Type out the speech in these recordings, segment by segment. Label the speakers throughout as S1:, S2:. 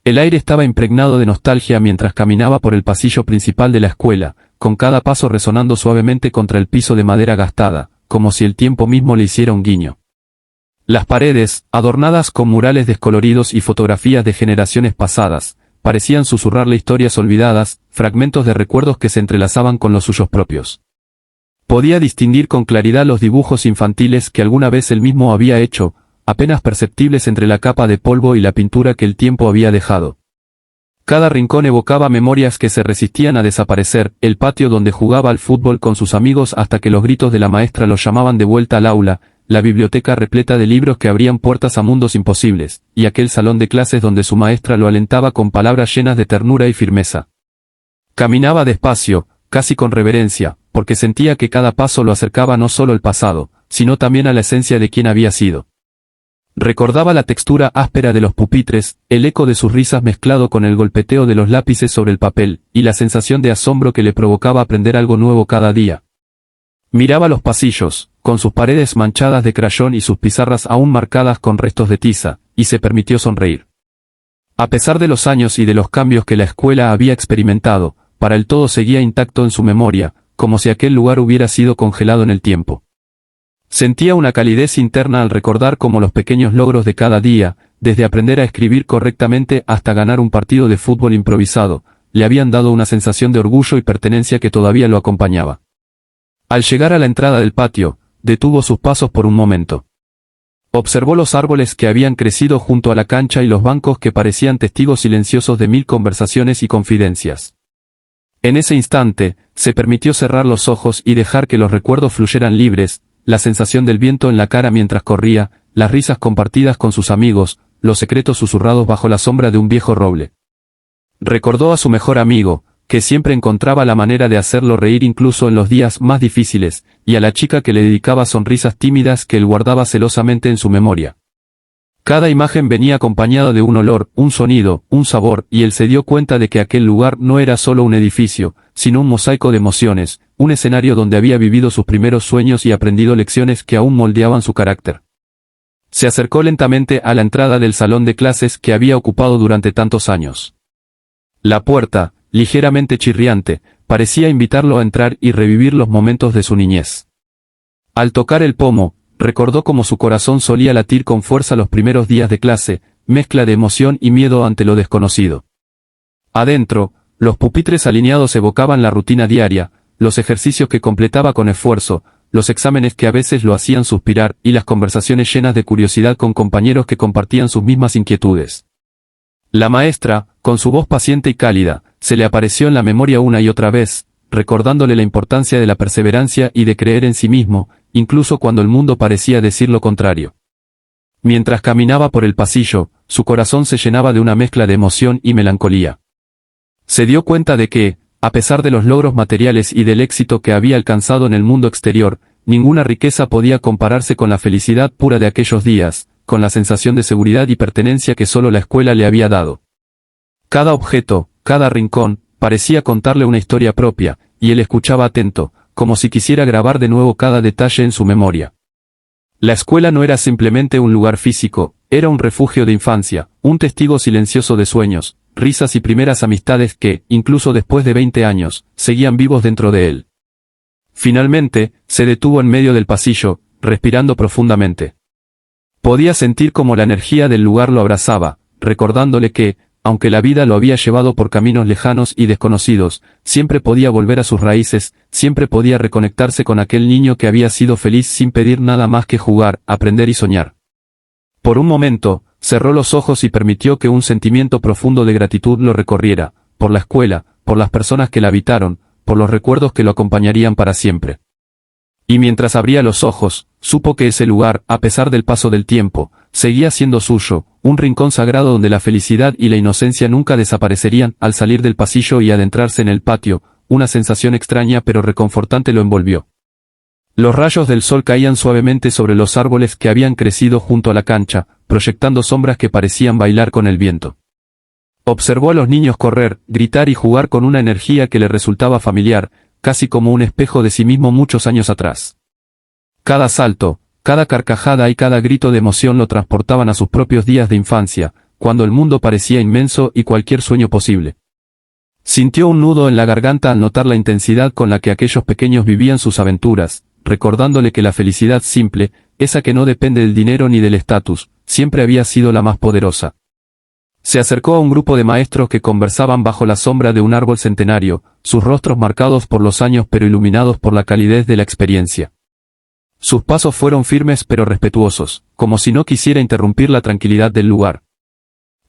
S1: El aire estaba impregnado de nostalgia mientras caminaba por el pasillo principal de la escuela, con cada paso resonando suavemente contra el piso de madera gastada, como si el tiempo mismo le hiciera un guiño. Las paredes, adornadas con murales descoloridos y fotografías de generaciones pasadas, parecían susurrarle historias olvidadas, fragmentos de recuerdos que se entrelazaban con los suyos propios. Podía distinguir con claridad los dibujos infantiles que alguna vez él mismo había hecho, apenas perceptibles entre la capa de polvo y la pintura que el tiempo había dejado. Cada rincón evocaba memorias que se resistían a desaparecer, el patio donde jugaba al fútbol con sus amigos hasta que los gritos de la maestra los llamaban de vuelta al aula, la biblioteca repleta de libros que abrían puertas a mundos imposibles, y aquel salón de clases donde su maestra lo alentaba con palabras llenas de ternura y firmeza. Caminaba despacio, casi con reverencia, porque sentía que cada paso lo acercaba no solo al pasado, sino también a la esencia de quien había sido. Recordaba la textura áspera de los pupitres, el eco de sus risas mezclado con el golpeteo de los lápices sobre el papel, y la sensación de asombro que le provocaba aprender algo nuevo cada día. Miraba los pasillos, con sus paredes manchadas de crayón y sus pizarras aún marcadas con restos de tiza, y se permitió sonreír. A pesar de los años y de los cambios que la escuela había experimentado, para él todo seguía intacto en su memoria, como si aquel lugar hubiera sido congelado en el tiempo. Sentía una calidez interna al recordar cómo los pequeños logros de cada día, desde aprender a escribir correctamente hasta ganar un partido de fútbol improvisado, le habían dado una sensación de orgullo y pertenencia que todavía lo acompañaba. Al llegar a la entrada del patio, detuvo sus pasos por un momento. Observó los árboles que habían crecido junto a la cancha y los bancos que parecían testigos silenciosos de 1000 conversaciones y confidencias. En ese instante, se permitió cerrar los ojos y dejar que los recuerdos fluyeran libres, la sensación del viento en la cara mientras corría, las risas compartidas con sus amigos, los secretos susurrados bajo la sombra de un viejo roble. Recordó a su mejor amigo, que siempre encontraba la manera de hacerlo reír incluso en los días más difíciles, y a la chica que le dedicaba sonrisas tímidas que él guardaba celosamente en su memoria. Cada imagen venía acompañada de un olor, un sonido, un sabor, y él se dio cuenta de que aquel lugar no era solo un edificio, sino un mosaico de emociones, un escenario donde había vivido sus primeros sueños y aprendido lecciones que aún moldeaban su carácter. Se acercó lentamente a la entrada del salón de clases que había ocupado durante tantos años. La puerta, ligeramente chirriante, parecía invitarlo a entrar y revivir los momentos de su niñez. Al tocar el pomo, recordó cómo su corazón solía latir con fuerza los primeros días de clase, mezcla de emoción y miedo ante lo desconocido. Adentro, los pupitres alineados evocaban la rutina diaria, los ejercicios que completaba con esfuerzo, los exámenes que a veces lo hacían suspirar y las conversaciones llenas de curiosidad con compañeros que compartían sus mismas inquietudes. La maestra, con su voz paciente y cálida, se le apareció en la memoria una y otra vez, recordándole la importancia de la perseverancia y de creer en sí mismo, incluso cuando el mundo parecía decir lo contrario. Mientras caminaba por el pasillo, su corazón se llenaba de una mezcla de emoción y melancolía. Se dio cuenta de que, a pesar de los logros materiales y del éxito que había alcanzado en el mundo exterior, ninguna riqueza podía compararse con la felicidad pura de aquellos días, con la sensación de seguridad y pertenencia que solo la escuela le había dado. Cada objeto, cada rincón, parecía contarle una historia propia, y él escuchaba atento, como si quisiera grabar de nuevo cada detalle en su memoria. La escuela no era simplemente un lugar físico, era un refugio de infancia, un testigo silencioso de sueños, risas y primeras amistades que, incluso después de 20 años, seguían vivos dentro de él. Finalmente, se detuvo en medio del pasillo, respirando profundamente. Podía sentir cómo la energía del lugar lo abrazaba, recordándole que, aunque la vida lo había llevado por caminos lejanos y desconocidos, siempre podía volver a sus raíces, siempre podía reconectarse con aquel niño que había sido feliz sin pedir nada más que jugar, aprender y soñar. Por un momento, cerró los ojos y permitió que un sentimiento profundo de gratitud lo recorriera, por la escuela, por las personas que la habitaron, por los recuerdos que lo acompañarían para siempre. Y mientras abría los ojos, supo que ese lugar, a pesar del paso del tiempo, seguía siendo suyo, un rincón sagrado donde la felicidad y la inocencia nunca desaparecerían. Al salir del pasillo y adentrarse en el patio, una sensación extraña pero reconfortante lo envolvió. Los rayos del sol caían suavemente sobre los árboles que habían crecido junto a la cancha, proyectando sombras que parecían bailar con el viento. Observó a los niños correr, gritar y jugar con una energía que le resultaba familiar, casi como un espejo de sí mismo muchos años atrás. Cada salto, cada carcajada y cada grito de emoción lo transportaban a sus propios días de infancia, cuando el mundo parecía inmenso y cualquier sueño posible. Sintió un nudo en la garganta al notar la intensidad con la que aquellos pequeños vivían sus aventuras, recordándole que la felicidad simple, esa que no depende del dinero ni del estatus, siempre había sido la más poderosa. Se acercó a un grupo de maestros que conversaban bajo la sombra de un árbol centenario, sus rostros marcados por los años pero iluminados por la calidez de la experiencia. Sus pasos fueron firmes pero respetuosos, como si no quisiera interrumpir la tranquilidad del lugar.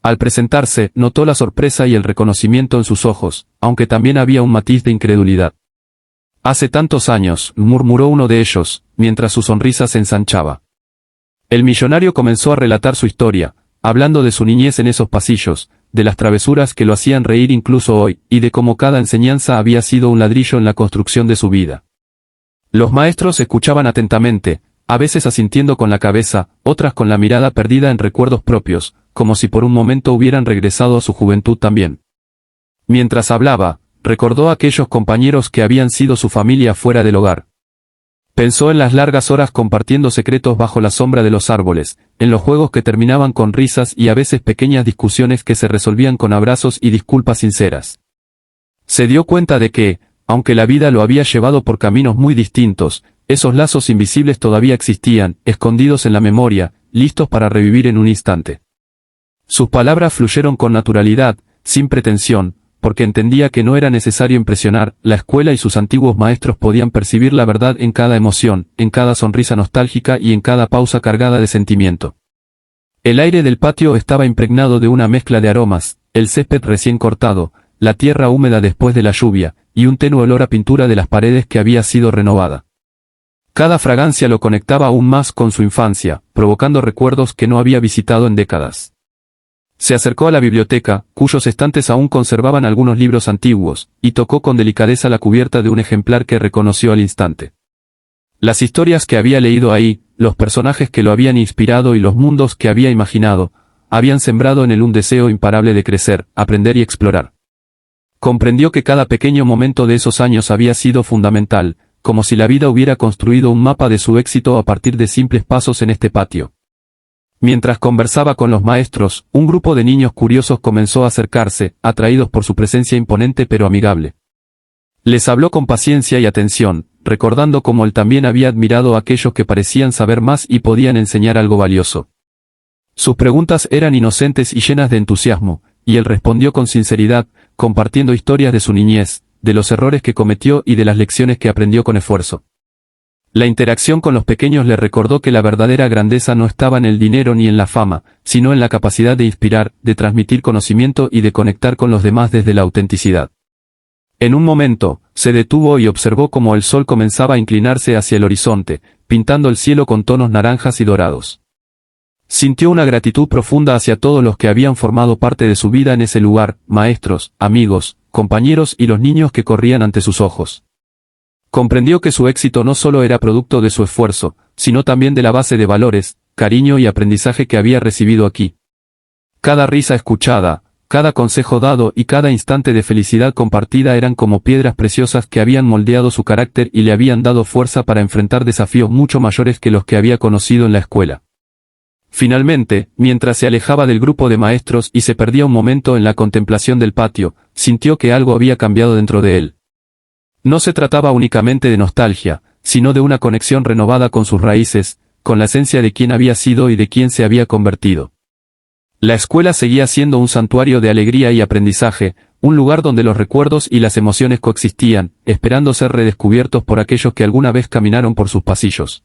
S1: Al presentarse, notó la sorpresa y el reconocimiento en sus ojos, aunque también había un matiz de incredulidad. «Hace tantos años», murmuró uno de ellos, mientras su sonrisa se ensanchaba. El millonario comenzó a relatar su historia, hablando de su niñez en esos pasillos, de las travesuras que lo hacían reír incluso hoy, y de cómo cada enseñanza había sido un ladrillo en la construcción de su vida. Los maestros escuchaban atentamente, a veces asintiendo con la cabeza, otras con la mirada perdida en recuerdos propios, como si por un momento hubieran regresado a su juventud también. Mientras hablaba, recordó a aquellos compañeros que habían sido su familia fuera del hogar. Pensó en las largas horas compartiendo secretos bajo la sombra de los árboles, en los juegos que terminaban con risas y a veces pequeñas discusiones que se resolvían con abrazos y disculpas sinceras. Se dio cuenta de que, aunque la vida lo había llevado por caminos muy distintos, esos lazos invisibles todavía existían, escondidos en la memoria, listos para revivir en un instante. Sus palabras fluyeron con naturalidad, sin pretensión, porque entendía que no era necesario impresionar, la escuela y sus antiguos maestros podían percibir la verdad en cada emoción, en cada sonrisa nostálgica y en cada pausa cargada de sentimiento. El aire del patio estaba impregnado de una mezcla de aromas, el césped recién cortado, la tierra húmeda después de la lluvia, y un tenue olor a pintura de las paredes que había sido renovada. Cada fragancia lo conectaba aún más con su infancia, provocando recuerdos que no había visitado en décadas. Se acercó a la biblioteca, cuyos estantes aún conservaban algunos libros antiguos, y tocó con delicadeza la cubierta de un ejemplar que reconoció al instante. Las historias que había leído ahí, los personajes que lo habían inspirado y los mundos que había imaginado, habían sembrado en él un deseo imparable de crecer, aprender y explorar. Comprendió que cada pequeño momento de esos años había sido fundamental, como si la vida hubiera construido un mapa de su éxito a partir de simples pasos en este patio. Mientras conversaba con los maestros, un grupo de niños curiosos comenzó a acercarse, atraídos por su presencia imponente pero amigable. Les habló con paciencia y atención, recordando cómo él también había admirado a aquellos que parecían saber más y podían enseñar algo valioso. Sus preguntas eran inocentes y llenas de entusiasmo, y él respondió con sinceridad, compartiendo historias de su niñez, de los errores que cometió y de las lecciones que aprendió con esfuerzo. La interacción con los pequeños le recordó que la verdadera grandeza no estaba en el dinero ni en la fama, sino en la capacidad de inspirar, de transmitir conocimiento y de conectar con los demás desde la autenticidad. En un momento, se detuvo y observó cómo el sol comenzaba a inclinarse hacia el horizonte, pintando el cielo con tonos naranjas y dorados. Sintió una gratitud profunda hacia todos los que habían formado parte de su vida en ese lugar, maestros, amigos, compañeros y los niños que corrían ante sus ojos. Comprendió que su éxito no solo era producto de su esfuerzo, sino también de la base de valores, cariño y aprendizaje que había recibido aquí. Cada risa escuchada, cada consejo dado y cada instante de felicidad compartida eran como piedras preciosas que habían moldeado su carácter y le habían dado fuerza para enfrentar desafíos mucho mayores que los que había conocido en la escuela. Finalmente, mientras se alejaba del grupo de maestros y se perdía un momento en la contemplación del patio, sintió que algo había cambiado dentro de él. No se trataba únicamente de nostalgia, sino de una conexión renovada con sus raíces, con la esencia de quién había sido y de quién se había convertido. La escuela seguía siendo un santuario de alegría y aprendizaje, un lugar donde los recuerdos y las emociones coexistían, esperando ser redescubiertos por aquellos que alguna vez caminaron por sus pasillos.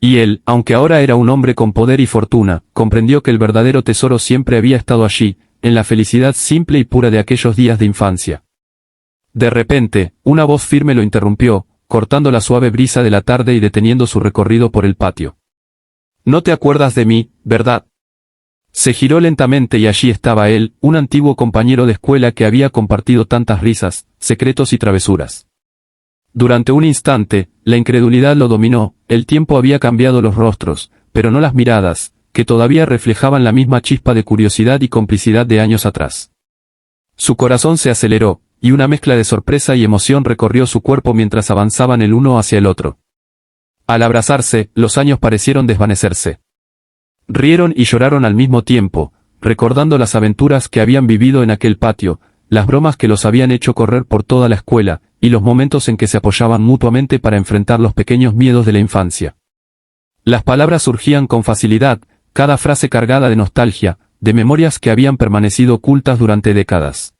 S1: Y él, aunque ahora era un hombre con poder y fortuna, comprendió que el verdadero tesoro siempre había estado allí, en la felicidad simple y pura de aquellos días de infancia. De repente, una voz firme lo interrumpió, cortando la suave brisa de la tarde y deteniendo su recorrido por el patio. «No te acuerdas de mí, ¿verdad?». Se giró lentamente y allí estaba él, un antiguo compañero de escuela que había compartido tantas risas, secretos y travesuras. Durante un instante, la incredulidad lo dominó, el tiempo había cambiado los rostros, pero no las miradas, que todavía reflejaban la misma chispa de curiosidad y complicidad de años atrás. Su corazón se aceleró, y una mezcla de sorpresa y emoción recorrió su cuerpo mientras avanzaban el uno hacia el otro. Al abrazarse, los años parecieron desvanecerse. Rieron y lloraron al mismo tiempo, recordando las aventuras que habían vivido en aquel patio, las bromas que los habían hecho correr por toda la escuela, y los momentos en que se apoyaban mutuamente para enfrentar los pequeños miedos de la infancia. Las palabras surgían con facilidad, cada frase cargada de nostalgia, de memorias que habían permanecido ocultas durante décadas.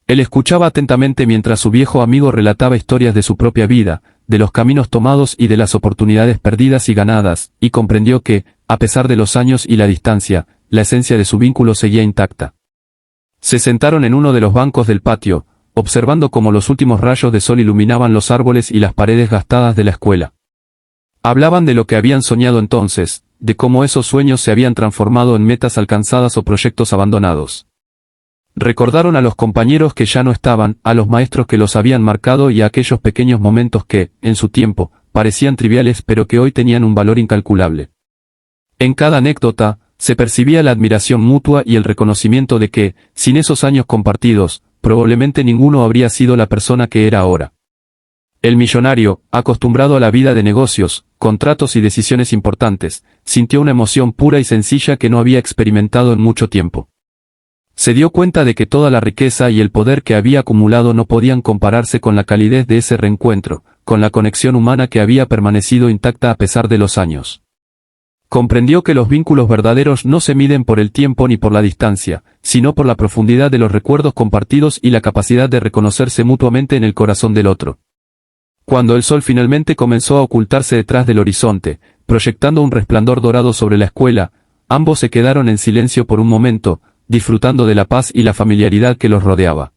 S1: Él escuchaba atentamente mientras su viejo amigo relataba historias de su propia vida, de los caminos tomados y de las oportunidades perdidas y ganadas, y comprendió que, a pesar de los años y la distancia, la esencia de su vínculo seguía intacta. Se sentaron en uno de los bancos del patio, observando cómo los últimos rayos de sol iluminaban los árboles y las paredes gastadas de la escuela. Hablaban de lo que habían soñado entonces, de cómo esos sueños se habían transformado en metas alcanzadas o proyectos abandonados. Recordaron a los compañeros que ya no estaban, a los maestros que los habían marcado y a aquellos pequeños momentos que, en su tiempo, parecían triviales pero que hoy tenían un valor incalculable. En cada anécdota, se percibía la admiración mutua y el reconocimiento de que, sin esos años compartidos, probablemente ninguno habría sido la persona que era ahora. El millonario, acostumbrado a la vida de negocios, contratos y decisiones importantes, sintió una emoción pura y sencilla que no había experimentado en mucho tiempo. Se dio cuenta de que toda la riqueza y el poder que había acumulado no podían compararse con la calidez de ese reencuentro, con la conexión humana que había permanecido intacta a pesar de los años. Comprendió que los vínculos verdaderos no se miden por el tiempo ni por la distancia, sino por la profundidad de los recuerdos compartidos y la capacidad de reconocerse mutuamente en el corazón del otro. Cuando el sol finalmente comenzó a ocultarse detrás del horizonte, proyectando un resplandor dorado sobre la escuela, ambos se quedaron en silencio por un momento, disfrutando de la paz y la familiaridad que los rodeaba.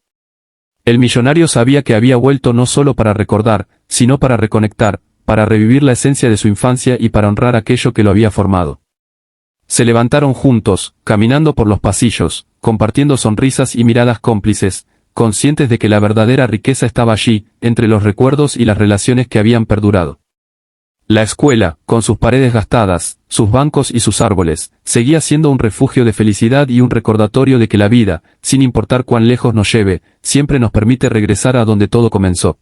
S1: El millonario sabía que había vuelto no solo para recordar, sino para reconectar, para revivir la esencia de su infancia y para honrar aquello que lo había formado. Se levantaron juntos, caminando por los pasillos, compartiendo sonrisas y miradas cómplices, conscientes de que la verdadera riqueza estaba allí, entre los recuerdos y las relaciones que habían perdurado. La escuela, con sus paredes gastadas, sus bancos y sus árboles, seguía siendo un refugio de felicidad y un recordatorio de que la vida, sin importar cuán lejos nos lleve, siempre nos permite regresar a donde todo comenzó.